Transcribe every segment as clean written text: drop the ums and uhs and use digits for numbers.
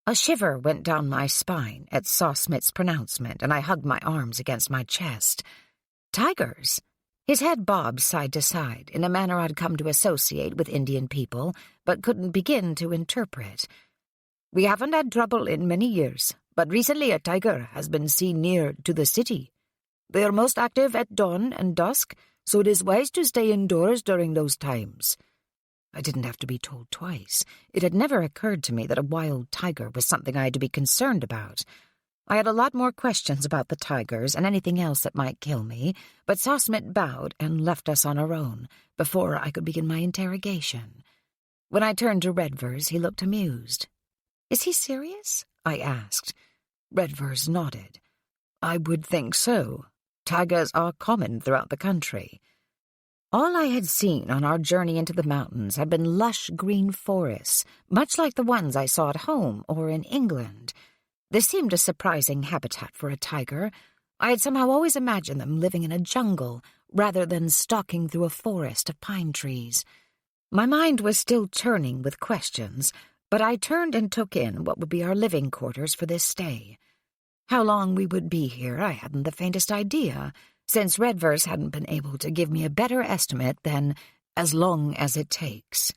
A shiver went down my spine at Saw Smith's pronouncement, and I hugged my arms against my chest. Tigers? His head bobbed side to side in a manner I'd come to associate with Indian people, but couldn't begin to interpret. We haven't had trouble in many years, but recently a tiger has been seen near to the city. They are most active at dawn and dusk, so it is wise to stay indoors during those times. I didn't have to be told twice. It had never occurred to me that a wild tiger was something I had to be concerned about. I had a lot more questions about the tigers and anything else that might kill me, but Saw Smith bowed and left us on our own before I could begin my interrogation. When I turned to Redvers, he looked amused. "Is he serious?" I asked. Redvers nodded. "I would think so. Tigers are common throughout the country." All I had seen on our journey into the mountains had been lush green forests, much like the ones I saw at home or in England. This seemed a surprising habitat for a tiger. I had somehow always imagined them living in a jungle rather than stalking through a forest of pine trees. My mind was still churning with questions, but I turned and took in what would be our living quarters for this stay. How long we would be here I hadn't the faintest idea, since Redvers hadn't been able to give me a better estimate than "as long as it takes."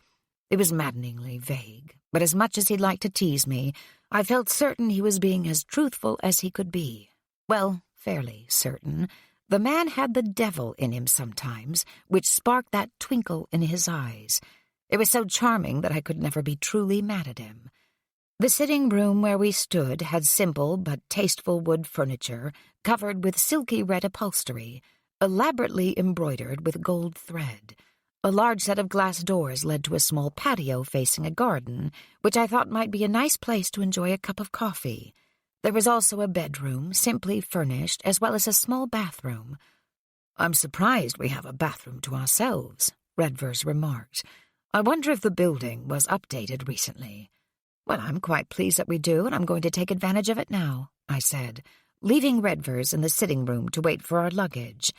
It was maddeningly vague, but as much as he'd like to tease me, I felt certain he was being as truthful as he could be. Well, fairly certain. The man had the devil in him sometimes, which sparked that twinkle in his eyes. It was so charming that I could never be truly mad at him. The sitting room where we stood had simple but tasteful wood furniture, covered with silky red upholstery, elaborately embroidered with gold thread. A large set of glass doors led to a small patio facing a garden, which I thought might be a nice place to enjoy a cup of coffee. There was also a bedroom, simply furnished, as well as a small bathroom. "I'm surprised we have a bathroom to ourselves," Redvers remarked. "I wonder if the building was updated recently." "Well, I'm quite pleased that we do, and I'm going to take advantage of it now," I said, leaving Redvers in the sitting room to wait for our luggage.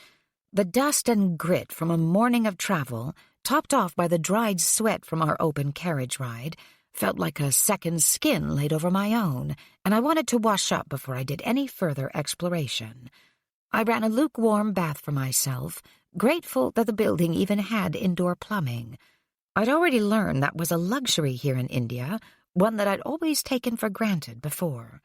The dust and grit from a morning of travel, topped off by the dried sweat from our open carriage ride, felt like a second skin laid over my own, and I wanted to wash up before I did any further exploration. I ran a lukewarm bath for myself, grateful that the building even had indoor plumbing. I'd already learned that was a luxury here in India, one that I'd always taken for granted before.